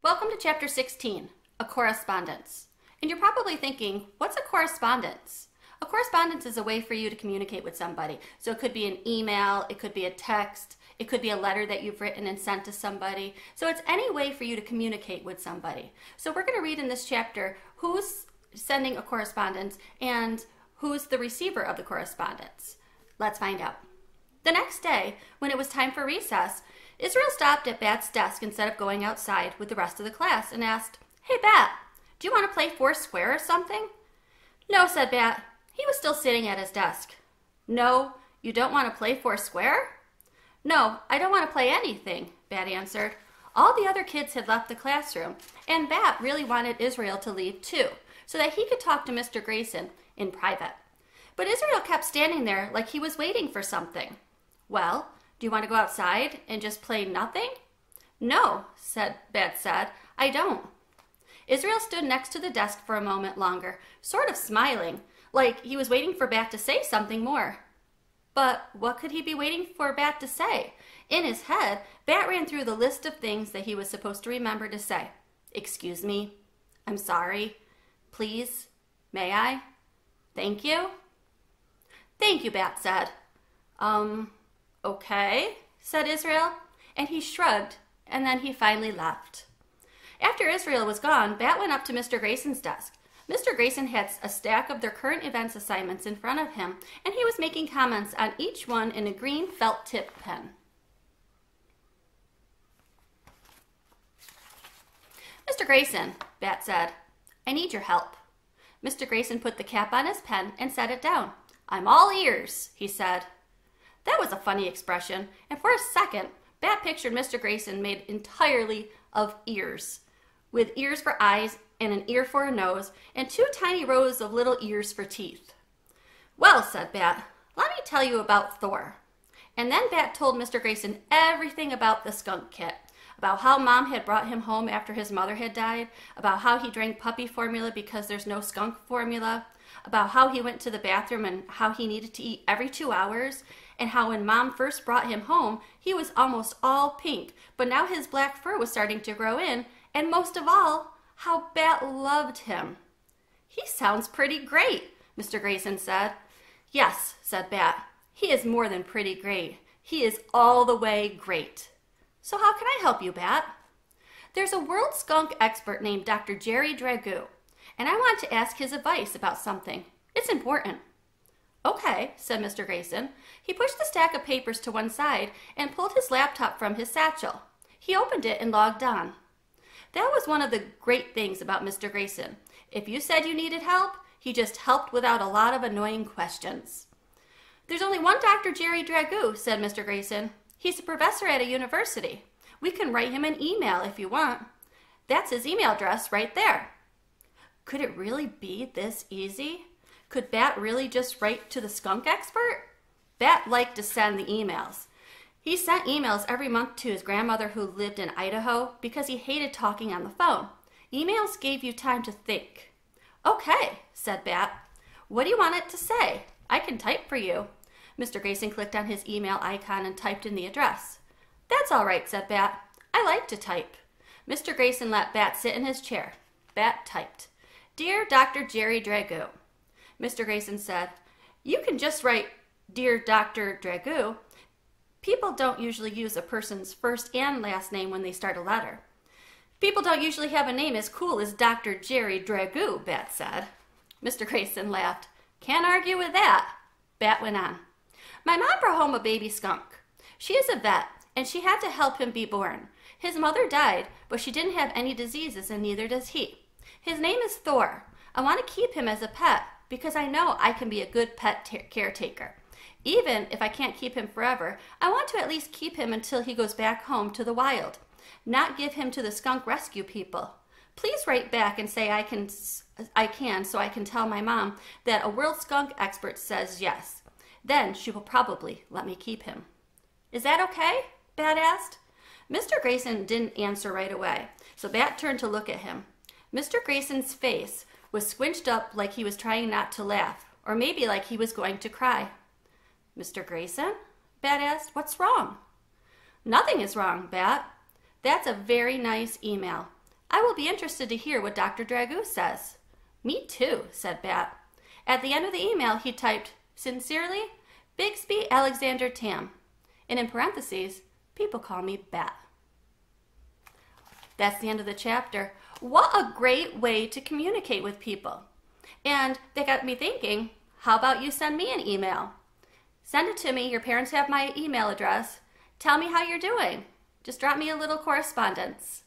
Welcome to Chapter 16, A Correspondence. And you're probably thinking, what's a correspondence? A correspondence is a way for you to communicate with somebody. So it could be an email, it could be a text, it could be a letter that you've written and sent to somebody. So it's any way for you to communicate with somebody. So we're going to read in this chapter who's sending a correspondence and who's the receiver of the correspondence. Let's find out. The next day, when it was time for recess, Israel stopped at Bat's desk instead of going outside with the rest of the class and asked, "Hey, Bat, do you want to play Foursquare or something?" "No," said Bat. He was still sitting at his desk. "No, you don't want to play Foursquare?" "No, I don't want to play anything," Bat answered. All the other kids had left the classroom, and Bat really wanted Israel to leave too, so that he could talk to Mr. Grayson in private. But Israel kept standing there like he was waiting for something. "Well, do you want to go outside and just play nothing?" "No," Bat said, "I don't." Israel stood next to the desk for a moment longer, sort of smiling, like he was waiting for Bat to say something more. But what could he be waiting for Bat to say? In his head, Bat ran through the list of things that he was supposed to remember to say. "Excuse me," "I'm sorry," "Please," "May I?" "Thank you." "Thank you," Bat said. "Okay," said Israel, and he shrugged, and then he finally left. After Israel was gone, Bat went up to Mr. Grayson's desk. Mr. Grayson had a stack of their current events assignments in front of him, and he was making comments on each one in a green felt tip pen. "Mr. Grayson," Bat said, "I need your help." Mr. Grayson put the cap on his pen and set it down. "I'm all ears," he said. That was a funny expression, and for a second, Bat pictured Mr. Grayson made entirely of ears, with ears for eyes and an ear for a nose, and two tiny rows of little ears for teeth. "Well," said Bat, "let me tell you about Thor." And then Bat told Mr. Grayson everything about the skunk kit, about how Mom had brought him home after his mother had died, about how he drank puppy formula because there's no skunk formula, about how he went to the bathroom and how he needed to eat every 2 hours, and how when Mom first brought him home, he was almost all pink, but now his black fur was starting to grow in, and most of all, how Bat loved him. "He sounds pretty great," Mr. Grayson said. "Yes," said Bat, "he is more than pretty great. He is all the way great." "So how can I help you, Bat?" "There's a world skunk expert named Dr. Jerry Dragoo, and I want to ask his advice about something. It's important." "Okay," said Mr. Grayson. He pushed the stack of papers to one side and pulled his laptop from his satchel. He opened it and logged on. That was one of the great things about Mr. Grayson. If you said you needed help, he just helped without a lot of annoying questions. "There's only one Dr. Jerry Dragoo," said Mr. Grayson. "He's a professor at a university. We can write him an email if you want. That's his email address right there." Could it really be this easy? Could Bat really just write to the skunk expert? Bat liked to send the emails. He sent emails every month to his grandmother who lived in Idaho because he hated talking on the phone. Emails gave you time to think. "Okay," said Bat. "What do you want it to say? I can type for you." Mr. Grayson clicked on his email icon and typed in the address. "That's all right," said Bat. "I like to type." Mr. Grayson let Bat sit in his chair. Bat typed, "Dear Dr. Jerry Dragoo." Mr. Grayson said, "You can just write, 'Dear Dr. Dragoo.' People don't usually use a person's first and last name when they start a letter." "People don't usually have a name as cool as Dr. Jerry Dragoo," Bat said. Mr. Grayson laughed. "Can't argue with that." Bat went on. "My mom brought home a baby skunk. She is a vet, and she had to help him be born. His mother died, but she didn't have any diseases, and neither does he. His name is Thor. I want to keep him as a pet because I know I can be a good pet caretaker. Even if I can't keep him forever, I want to at least keep him until he goes back home to the wild, not give him to the skunk rescue people. Please write back and say I can so I can tell my mom that a world skunk expert says yes. Then she will probably let me keep him." "Is that okay?" Bat asked. Mr. Grayson didn't answer right away, so Bat turned to look at him. Mr. Grayson's face was squinched up like he was trying not to laugh, or maybe like he was going to cry. "Mr. Grayson?" Bat asked. "What's wrong?" "Nothing is wrong, Bat. That's a very nice email. I will be interested to hear what Dr. Dragoo says. Me too, said Bat. At the end of the email, he typed, sincerely, Bigsby Alexander Tam. And in parentheses, people call me Bat. That's the end of the chapter. What a great way to communicate with people. And they got me thinking, how about you send me an email? Send it to me. Your parents have my email address. Tell me how you're doing. Just drop me a little correspondence.